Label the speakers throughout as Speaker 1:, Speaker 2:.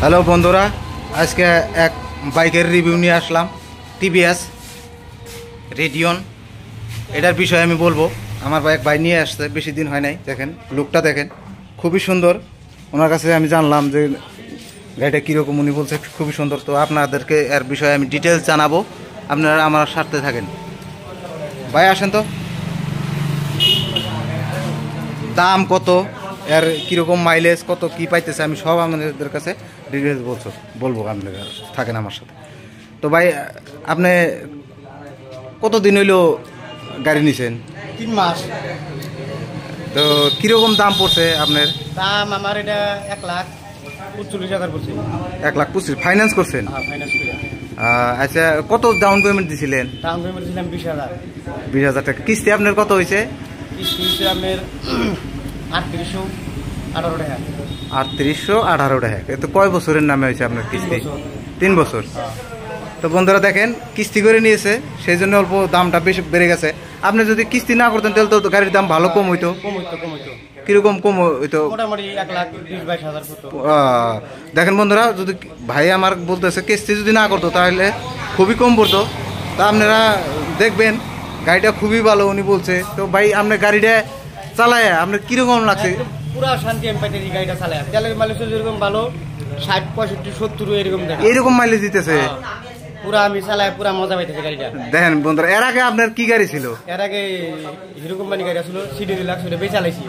Speaker 1: Hello বন্ধুরা, আজকে এক বাইকের রিভিউ নিয়ে আসলাম। টিভিএস রেডিয়ন, এটার বিষয়ে আমি বলবো। আমার এক ভাই নিয়ে আসছে, বেশি দিন হয় নাই। দেখেন লুকটা, দেখেন খুবই সুন্দর। ওনার কাছে আমি জানলাম যে গাড়িটা কীরকম, উনি বলছে খুবই সুন্দর। তো আপনাদেরকে এর বিষয়ে আমি ডিটেলস জানাবো, আপনারা আমার সাথে থাকেন। ভাই আসেন তো, দাম কত, এর কীরকম মাইলেজ, কত কি পাইতেছে, আমি সব আপনাদের কাছে ডিটেলস বলবো। আপনাদের থাকেন আমার সাথে। তো ভাই, আপনি কতদিন হইলো গাড়ি নিছেন?
Speaker 2: 3 মাস।
Speaker 1: তো কীরকম দাম পড়ছে আপনার?
Speaker 2: দাম আমার এটা 1,45,000 পড়ছে।
Speaker 1: 1,25,000 ফাইন্যান্স করছেন?
Speaker 2: হ্যাঁ, ফাইন্যান্স করে।
Speaker 1: আচ্ছা, কত ডাউন পেমেন্ট দিছিলেন?
Speaker 2: ডাউন পেমেন্ট দিলাম 20,000।
Speaker 1: 20,000 টাকা। কিস্তি আপনার কত হয়েছে?
Speaker 2: কিস্তি হচ্ছে আমার 3818 টাকা।
Speaker 1: 3818 টাকা। তো কয় বছরের নামে হয়েছে আপনার কিস্তি? 3 বছর। তো বন্ধুরা দেখেন, কিস্তি করে নিয়েছে, সেই জন্য অল্প দামটা বেশি বেড়ে গেছে। আপনি যদি কিস্তি না করতেন তাহলে তো গাড়ির দাম ভালো কম হইতো। কিরকম কম হইতো?
Speaker 2: মোটামুটি 1,20,000 হতো।
Speaker 1: দেখেন বন্ধুরা, যদি ভাই আমার বলতেছে কিস্তি যদি না করতো তাহলে খুবই কম পড়তো। তা আপনারা দেখবেন, গাড়িটা খুবই ভালো উনি বলছে। তো ভাই, আপনার গাড়িটা চালায় আপনার কিরকম লাগছে?
Speaker 2: পুরা শান্তি আমি পাইতে এই গাড়িটা চালায়। তেলের মাইলেজ যেরকম ভালো, 60, 65, 70
Speaker 1: এরকম মাইলেজ দিতেছে।
Speaker 2: পুরা আমি চালায় পুরা মজা পাইতেছি গাড়িটা।
Speaker 1: দেখেন বন্ধুরা, এর আগে আপনার কি গাড়ি ছিল?
Speaker 2: এর আগে হিরো কোম্পানি গাড়ি ছিল, সিডি রিলাক্স, ওটা বেশ চালাইছি।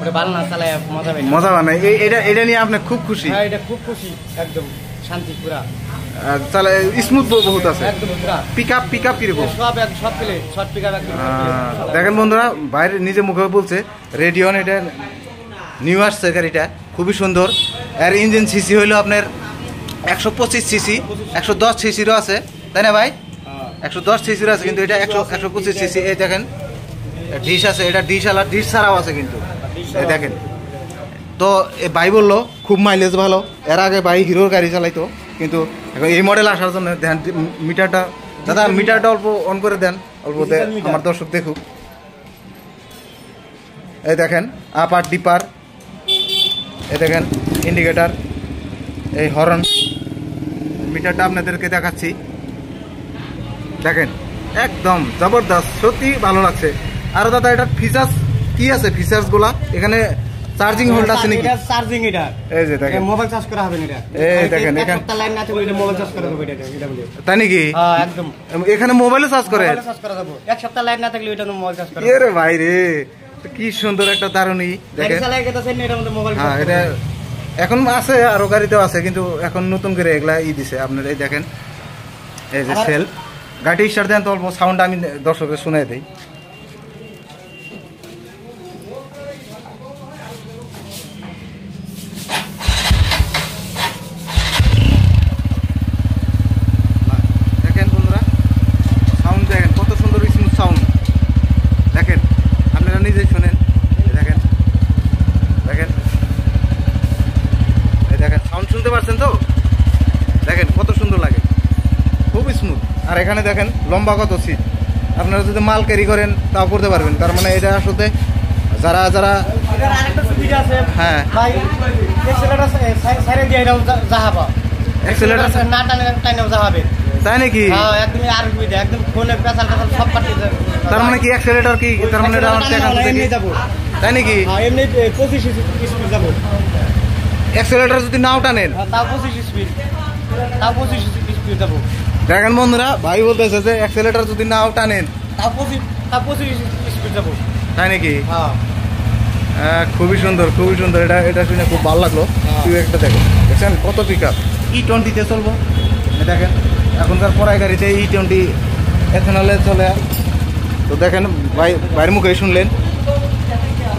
Speaker 2: ওটা ভালো না, চালায় মজা পাই।
Speaker 1: মজা মানে এটা নিয়ে আপনি খুব খুশি?
Speaker 2: হ্যাঁ, এটা খুব খুশি, একদম শান্তি পুরা।
Speaker 1: চালা স্মুথ বহুত আছে
Speaker 2: একদম পুরা।
Speaker 1: পিকআপ কিরকম?
Speaker 2: সব পেলে শর্ট পিকআপ একদম।
Speaker 1: দেখেন বন্ধুরা, বাইরে নিজে মুখে বলছে রেডিয়ন, এটা নিউ আসছে গাড়িটা, খুবই সুন্দর। এর ইঞ্জিন সিসি হইলো আপনার 125 সিসি, 110 সিসিরও আছে, তাই না ভাই? 110 সিসিরও আছে, কিন্তু এটা 125 সিসি। এই দেখেন ডিশ আছে, এটা ডিশ ছাড়াও আছে কিন্তু। এই দেখেন। তো ভাই বললো খুব মাইলেজ ভালো। এর আগে ভাই হিরোর গাড়ি চালাইতো, কিন্তু এখন এই মডেল আসার জন্য দেখেন মিটারটা, দাদা মিটারটা অল্প অন করে দেন, অল্প আমার দর্শক দেখুক। এই দেখেন আপার ডিপার, এই দেখেন ইন্ডিকেটার, এই হর্ন, মিটারটা আপনাদেরকে দেখাচ্ছি। দেখেন একদম জবরদস্ত, সত্যি ভালো লাগছে। আর দাদা, এটা ফিচার্স কি আছে? ফিচার্স গুলা এখানে চার্জিং হোল্ড আছে নাকি?
Speaker 2: চার্জিং এটা, এই যে দেখেন মোবাইল চার্জ করা হবে এটা। এই দেখেন এখানে একটা লাইন না থাকলে এটা মোবাইল চার্জ করা হবে এটা বলে।
Speaker 1: তাই নাকি?
Speaker 2: হ্যাঁ, একদম।
Speaker 1: এখানে মোবাইলও চার্জ করে?
Speaker 2: মোবাইল চার্জ করা যাবে। এক সপ্তাহ লাইন না থাকলে এটা মোবাইল চার্জ করা।
Speaker 1: এরে ভাই রে, কি সুন্দর একটা দারুণই। দেখেন
Speaker 2: চালায় গেছে না, এটার মধ্যে মোবাইল।
Speaker 1: হ্যাঁ, এটা এখন আছে, আরো গাড়িতেও আছে, কিন্তু এখন নতুন করে এগুলা দিছে আপনার। এই দেখেন, এই যে সেল, গাড়ি স্টার্ট দেন তো, অল্প সাউন্ড আমি দর্শকের শুনে দেই। দেখেন বন্ধুরা, সাউন্ড দেখেন কত সুন্দর, স্মুথ সাউন্ড। দেখেন আপনারা নিজেই শোনেন। দেখেন দেখেন এই দেখেন, সাউন্ড শুনতে পাচ্ছেন তো? দেখেন কত সুন্দর লাগে, খুব স্মুথ। আর এখানে দেখেন লম্বা কত সিট, আপনারা যদি মাল ক্যারি করেন তাও করতে পারবেন। তার মানে এটা আসলে যারা
Speaker 2: এটার আরেকটা সুবিধা আছে।
Speaker 1: হ্যাঁ,
Speaker 2: ভাই এক্সেলেটর সাইরেন দিয়ে এটাও যাহাবা। এক্সেলেটর না টানেও যাবে।
Speaker 1: তাই নাকি?
Speaker 2: হ্যাঁ, একদম আর সুবিধা, একদম ফোনে পেছাল সব কাটতে যায়।
Speaker 1: তার মানে কি অ্যাক্সেলেটর কি? তার মানে আমার টাকা
Speaker 2: এমনি যাব।
Speaker 1: তাই নাকি?
Speaker 2: হ্যাঁ, এমনি 25 স্পিড যাব।
Speaker 1: অ্যাক্সেলেটর যদি নাও টানেন
Speaker 2: তাও 25 স্পিড, তাও 25 স্পিড যাব।
Speaker 1: দেখেন বন্ধুরা, ভাই বলতেছে যে অ্যাক্সেলেটর যদি নাও টানেন
Speaker 2: তাও 25 স্পিড যাব।
Speaker 1: তাই নাকি?
Speaker 2: হ্যাঁ,
Speaker 1: খুবই সুন্দর, খুবই সুন্দর। এটা শুনে খুব ভালো লাগলো। তুই একটা দেখেন, দেখছেন কত পিকআপ। E20-তে চলবো। দেখেন এখনকার পড়াই গাড়িতে E20 এথেনলে চলে। তো দেখেন ভাইয়ের মুখে শুনলেন।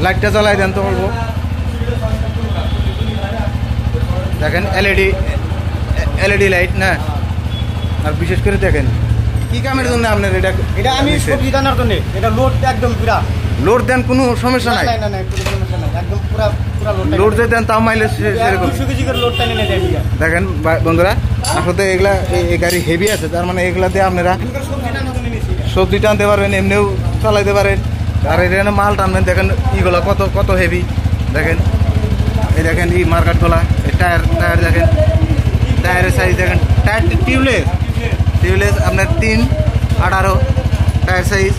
Speaker 1: লাইটটা জ্বালাই দেন তো বলবো। দেখেন এলইডি লাইট না। আর বিশেষ করে দেখেন কি কামের জন্য আপনার
Speaker 2: এটা আমি সবজি দানার জন্য। এটা লোড একদম পুরা
Speaker 1: লোড দেন, কোনো সমস্যা নাই?
Speaker 2: না, কোনো সমস্যা নাই, একদম পুরা
Speaker 1: লোড যে দেন তাও মাইলেজ সেরকম।
Speaker 2: 200 কেজি করে লোড টানে নেয়।
Speaker 1: দেখেন বন্ধুরা, আসলে এগুলা এই গাড়ি হেভি আছে, তার মানে এগুলা দিয়ে আপনারা সবজি টানতে পারবেন, এমনিও চালাইতে পারেন। আর এখানে মাল টানবেন। দেখেন ইগুলা কত হেভি। দেখেন এই দেখেন এই মার্কেটগুলা, এই টায়ার দেখেন টায়ারের সাইজ দেখেন, টায়ার টিউবলেস আপনার 3.18 টায়ার সাইজ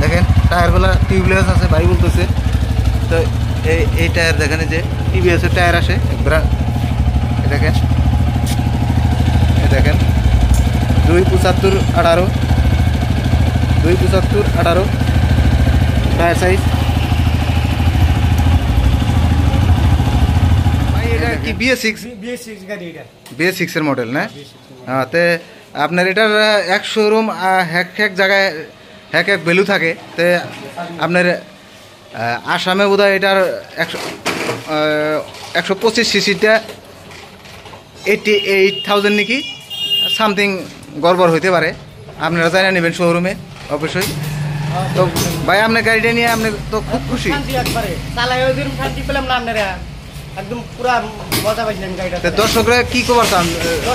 Speaker 1: দেখেন, টায়ারগুলো টিউবলেস আছে ভাই বলতেছে। তো এই টায়ার দেখেন, যে টিভিএসের টায়ার আসে দেখেন, দেখেন 2.75/18 টায়ার সাইজ। ভাই এটা কি BS6
Speaker 2: গাড়ি এটা
Speaker 1: BS6 এর মডেল না? হ্যাঁ, তে আপনার এটার এক শোরুম এক জায়গায় এক ভ্যালু থাকে। তে আপনার আসামে বোধহয় এটার 125 সিসিটা 88,000 নাকি সামথিং গড়বড় হইতে পারে, আপনারা জানিয়ে নেবেন শোরুমে অবশ্যই। তো ভাই আপনার গাড়িটা নিয়ে আপনি তো খুব খুশি?
Speaker 2: শান্তি একবারে চালাই ওই দিন শান্তি পেলাম না আপনারা, একদম পুরা মজা পাইছিলাম গাড়িটা।
Speaker 1: তো দর্শকরা কি খবর চান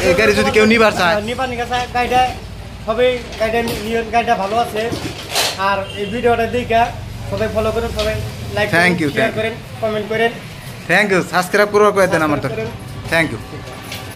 Speaker 1: এই গাড়ি যদি কেউ নিবার চায়?
Speaker 2: নিবার নিকা চায় গাড়িটা, সবাই গাড়িটা ভালো আছে। আর এই ভিডিওটা দেখে সবাই ফলো করেন, সবাই লাইক
Speaker 1: Thank you,
Speaker 2: শেয়ার করেন, কমেন্ট করেন।
Speaker 1: থ্যাংক ইউ, সাবস্ক্রাইব করে দেন আমার তো। Thank you.